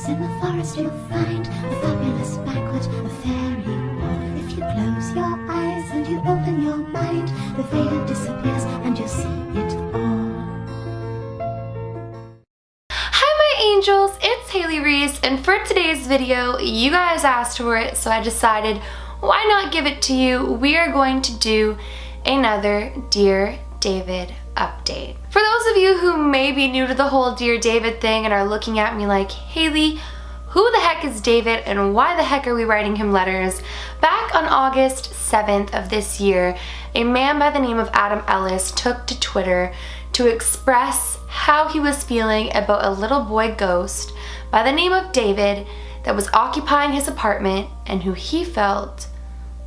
Yes, in the forest you'll find a fabulous banquet, a fairy ball. If you close your eyes and you open your mind, the veil disappears and you'll see it all. Hi my angels, it's Haley Reese, and for today's video, you guys asked for it, so I decided why not give it to you. We are going to do another Dear David update. For those of you who may be new to the whole Dear David thing and are looking at me like, Haley, who the heck is David and why the heck are we writing him letters? Back on August 7th of this year, a man by the name of Adam Ellis took to Twitter to express how he was feeling about a little boy ghost by the name of David that was occupying his apartment and who he felt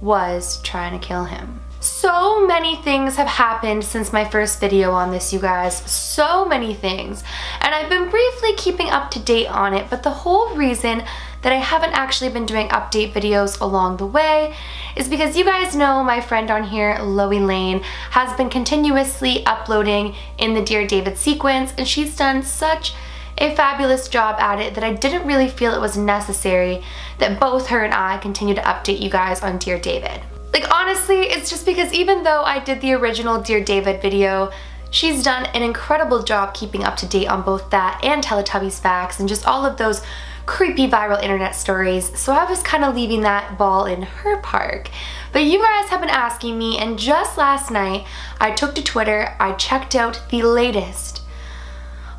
was trying to kill him. So many things have happened since my first video on this, you guys. So many things. And I've been briefly keeping up to date on it, but the whole reason that I haven't actually been doing update videos along the way is because you guys know my friend on here, Loey Lane, has been continuously uploading in the Dear David sequence, and she's done such a fabulous job at it that I didn't really feel it was necessary that both her and I continue to update you guys on Dear David. Like, honestly, it's just because even though I did the original Dear David video, she's done an incredible job keeping up to date on both that and Teletubbies facts and just all of those creepy viral internet stories, so I was kind of leaving that ball in her park. But you guys have been asking me, and just last night I took to Twitter, I checked out the latest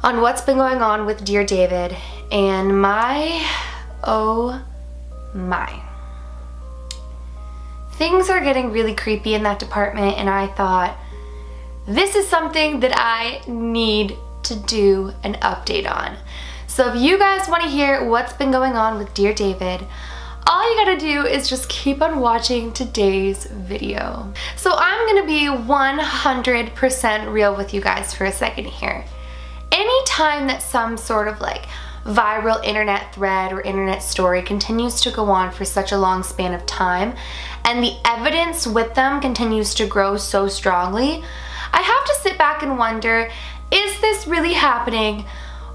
on what's been going on with Dear David, and oh my. Things are getting really creepy in that department, and I thought, this is something that I need to do an update on. So if you guys want to hear what's been going on with Dear David, all you gotta do is just keep on watching today's video. So I'm gonna be 100% real with you guys for a second here. Anytime that some sort of like viral internet thread or internet story continues to go on for such a long span of time and the evidence with them continues to grow so strongly, I have to sit back and wonder, is this really happening,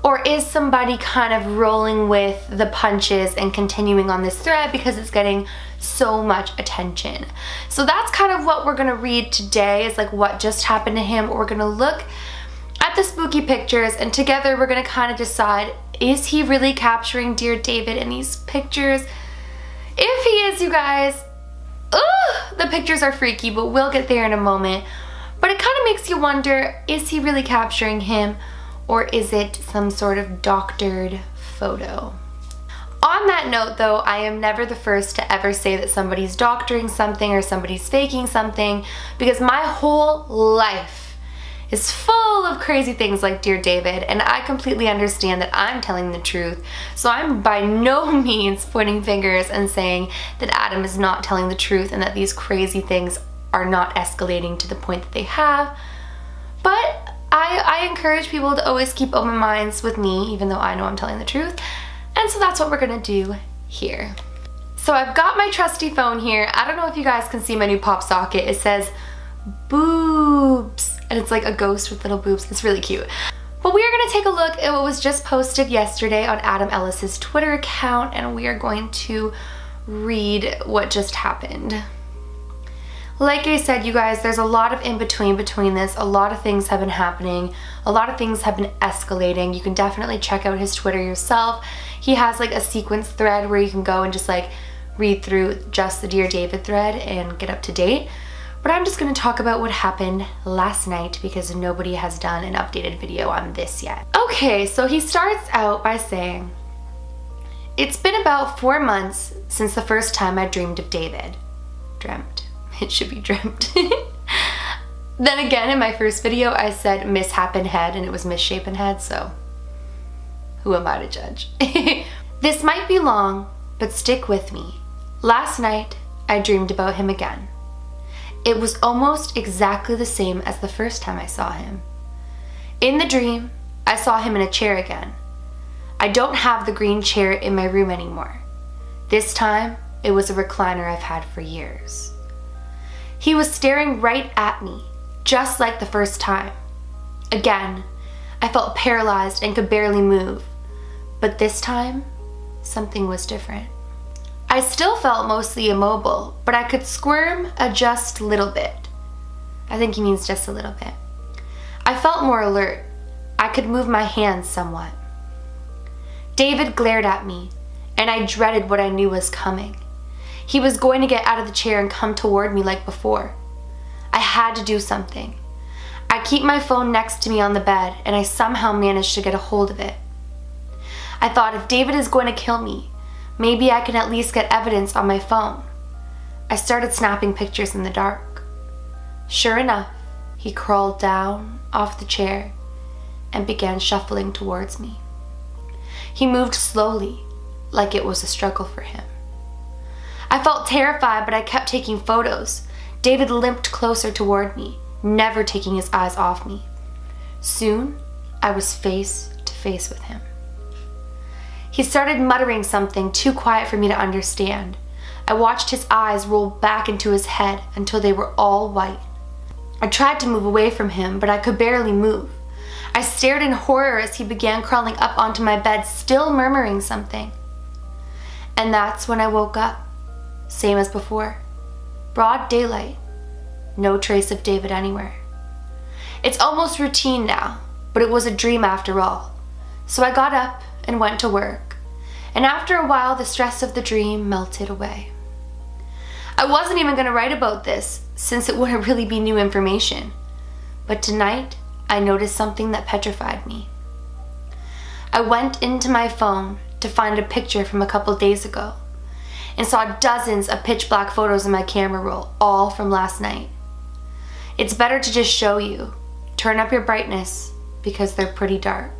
or is somebody kind of rolling with the punches and continuing on this thread because it's getting so much attention? So that's kind of what we're gonna read today, is like what just happened to him. We're gonna look at the spooky pictures, and together we're gonna kind of decide, is he really capturing Dear David in these pictures? If he is, you guys, the pictures are freaky, but we'll get there in a moment. But it kind of makes you wonder, is he really capturing him, or is it some sort of doctored photo? On that note though, I am never the first to ever say that somebody's doctoring something or somebody's faking something, because my whole life is full of crazy things like Dear David, and I completely understand that I'm telling the truth. So I'm by no means pointing fingers and saying that Adam is not telling the truth and that these crazy things are not escalating to the point that they have. But I encourage people to always keep open minds with me, even though I know I'm telling the truth. And so that's what we're gonna do here. So I've got my trusty phone here. I don't know if you guys can see my new pop socket. It says boobs, and it's like a ghost with little boobs. It's really cute. But we are gonna take a look at what was just posted yesterday on Adam Ellis's Twitter account, and we are going to read what just happened. Like I said, you guys, there's a lot of in-between between this. A lot of things have been happening. A lot of things have been escalating. You can definitely check out his Twitter yourself. He has like a sequence thread where you can go and just like read through just the Dear David thread and get up to date. But I'm just gonna talk about what happened last night because nobody has done an updated video on this yet. Okay, so he starts out by saying, "It's been about 4 months since the first time I dreamed of David." Dreamt. It should be dreamt. Then again, in my first video, I said mishappen head and it was misshapen head, so who am I to judge? This might be long, but stick with me. Last night, I dreamed about him again. It was almost exactly the same as the first time I saw him. In the dream, I saw him in a chair again. I don't have the green chair in my room anymore. This time, it was a recliner I've had for years. He was staring right at me, just like the first time. Again, I felt paralyzed and could barely move. But this time, something was different. I still felt mostly immobile, but I could squirm just a little bit. I think he means just a little bit. I felt more alert. I could move my hands somewhat. David glared at me, and I dreaded what I knew was coming. He was going to get out of the chair and come toward me like before. I had to do something. I keep my phone next to me on the bed, and I somehow managed to get a hold of it. I thought, if David is going to kill me, maybe I can at least get evidence on my phone. I started snapping pictures in the dark. Sure enough, he crawled down off the chair and began shuffling towards me. He moved slowly, like it was a struggle for him. I felt terrified, but I kept taking photos. David limped closer toward me, never taking his eyes off me. Soon, I was face to face with him. He started muttering something too quiet for me to understand. I watched his eyes roll back into his head until they were all white. I tried to move away from him, but I could barely move. I stared in horror as he began crawling up onto my bed, still murmuring something. And that's when I woke up, same as before. Broad daylight, no trace of David anywhere. It's almost routine now, but it was a dream after all. So I got up and went to work, and after a while the stress of the dream melted away. I wasn't even going to write about this, since it wouldn't really be new information. But tonight, I noticed something that petrified me. I went into my phone to find a picture from a couple days ago, and saw dozens of pitch black photos in my camera roll, all from last night. It's better to just show you. Turn up your brightness, because they're pretty dark.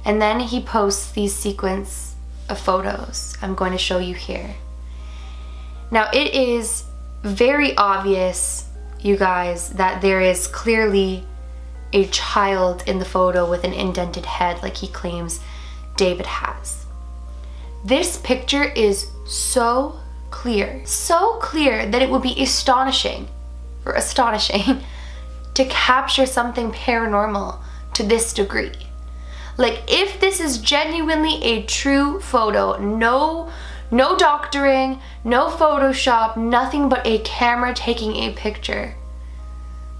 And then he posts these sequence of photos I'm going to show you here. Now, it is very obvious, you guys, that there is clearly a child in the photo with an indented head like he claims David has. This picture is so clear that it would be astonishing to capture something paranormal to this degree. Like, if this is genuinely a true photo, no doctoring, no Photoshop, nothing but a camera taking a picture,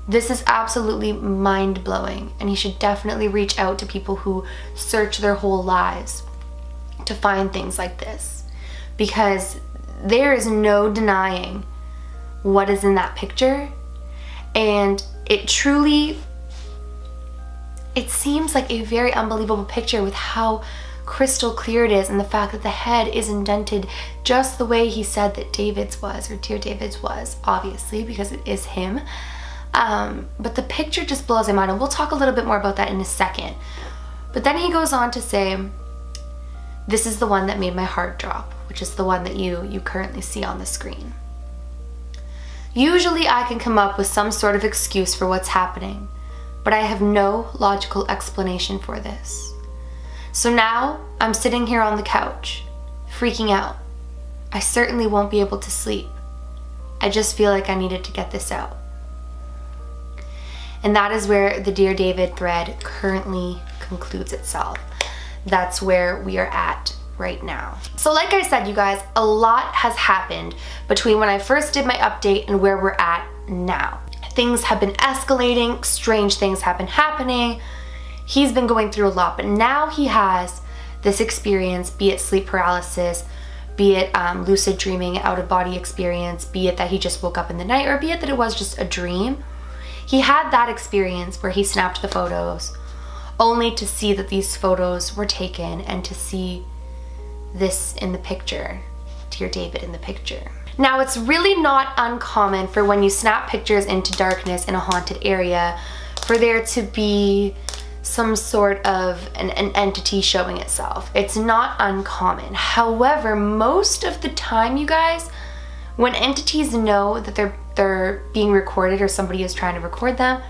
this is absolutely mind-blowing, and he should definitely reach out to people who search their whole lives to find things like this, because there is no denying what is in that picture, and it seems like a very unbelievable picture with how crystal clear it is, and the fact that the head is indented just the way he said that David's was, or dear David's was, obviously, because it is him. But the picture just blows my mind, and we'll talk a little bit more about that in a second. But then he goes on to say, this is the one that made my heart drop, which is the one that you currently see on the screen. Usually I can come up with some sort of excuse for what's happening, but I have no logical explanation for this. So now I'm sitting here on the couch, freaking out. I certainly won't be able to sleep. I just feel like I needed to get this out. And that is where the Dear David thread currently concludes itself. That's where we are at right now. So like I said, you guys, a lot has happened between when I first did my update and where we're at now. Things have been escalating, strange things have been happening. He's been going through a lot, but now he has this experience, be it sleep paralysis, be it lucid dreaming, out-of-body experience, be it that he just woke up in the night, or be it that it was just a dream. He had that experience where he snapped the photos, only to see that these photos were taken and to see this in the picture, Dear David in the picture. Now, it's really not uncommon for when you snap pictures into darkness in a haunted area for there to be some sort of an entity showing itself. It's not uncommon. However, most of the time, you guys, when entities know that they're being recorded or somebody is trying to record them,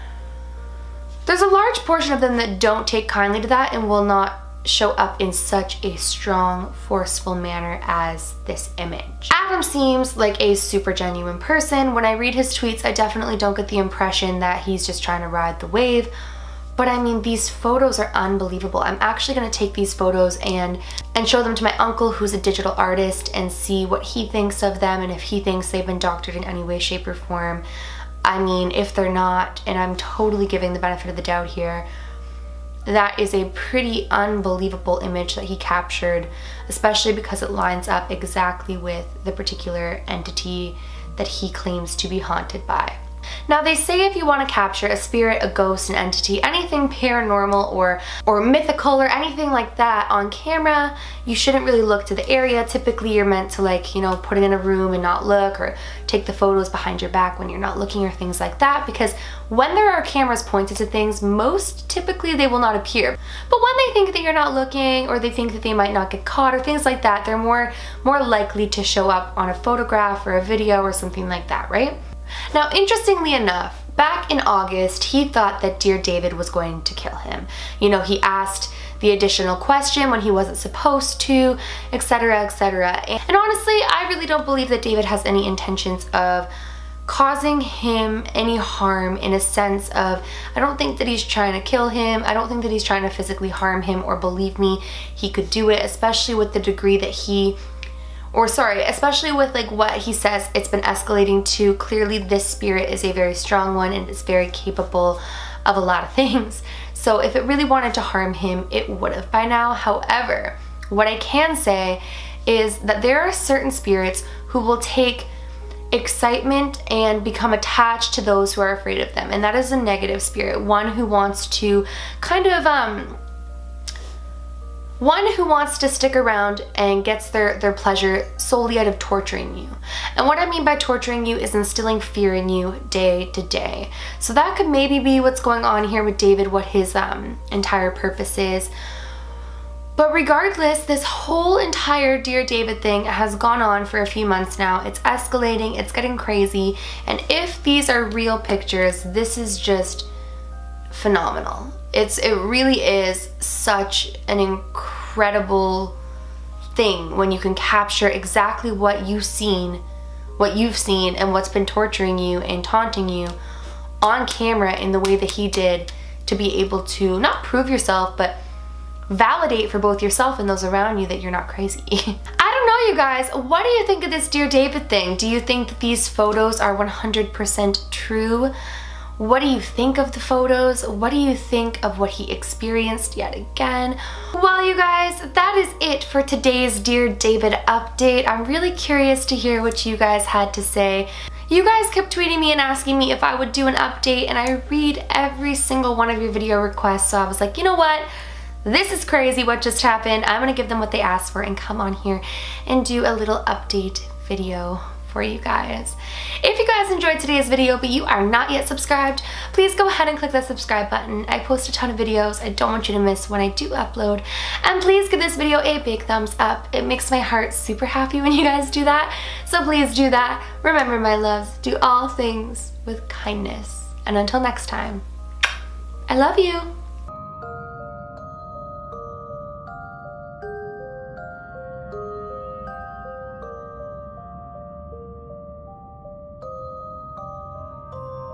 there's a large portion of them that don't take kindly to that and will not show up in such a strong, forceful manner as this image. Adam seems like a super genuine person. When I read his tweets, I definitely don't get the impression that he's just trying to ride the wave, But I mean, these photos are unbelievable. I'm actually gonna take these photos and show them to my uncle, who's a digital artist, and see what he thinks of them and if he thinks they've been doctored in any way, shape, or form. I mean, if they're not, and I'm totally giving the benefit of the doubt here, that is a pretty unbelievable image that he captured, especially because it lines up exactly with the particular entity that he claims to be haunted by. Now, they say if you want to capture a spirit, a ghost, an entity, anything paranormal or mythical or anything like that on camera, you shouldn't really look to the area. Typically, you're meant to, like, you know, put it in a room and not look, or take the photos behind your back when you're not looking, or things like that, because when there are cameras pointed to things, most typically they will not appear. But when they think that you're not looking, or they think that they might not get caught or things like that, they're more likely to show up on a photograph or a video or something like that, right? Now, interestingly enough, back in August, he thought that Dear David was going to kill him. You know, he asked the additional question when he wasn't supposed to, etc., etc. And honestly, I really don't believe that David has any intentions of causing him any harm, in a sense of, I don't think that he's trying to kill him. I don't think that he's trying to physically harm him, or believe me, he could do it, especially with the degree that especially with like what he says it's been escalating to. Clearly this spirit is a very strong one and is very capable of a lot of things. So if it really wanted to harm him, it would have by now. However, what I can say is that there are certain spirits who will take excitement and become attached to those who are afraid of them. And that is a negative spirit, one who wants to kind of one who wants to stick around and gets their pleasure solely out of torturing you. And what I mean by torturing you is instilling fear in you day to day. So that could maybe be what's going on here with David, what his entire purpose is. But regardless, this whole entire Dear David thing has gone on for a few months now. It's escalating, it's getting crazy, and if these are real pictures, this is just phenomenal. It really is such an incredible thing when you can capture exactly what you've seen and what's been torturing you and taunting you on camera in the way that he did, to be able to not prove yourself, but validate for both yourself and those around you that you're not crazy. I don't know, you guys. What do you think of this Dear David thing? Do you think that these photos are 100% true? What do you think of the photos? What do you think of what he experienced yet again? Well, you guys, that is it for today's Dear David update. I'm really curious to hear what you guys had to say. You guys kept tweeting me and asking me if I would do an update, and I read every single one of your video requests, so I was like, you know what? This is crazy what just happened. I'm gonna give them what they asked for and come on here and do a little update video for you guys. If you guys enjoyed today's video but you are not yet subscribed, please go ahead and click that subscribe button. I post a ton of videos I don't want you to miss when I do upload. And please give this video a big thumbs up. It makes my heart super happy when you guys do that. So please do that. Remember, my loves, do all things with kindness. And until next time, I love you.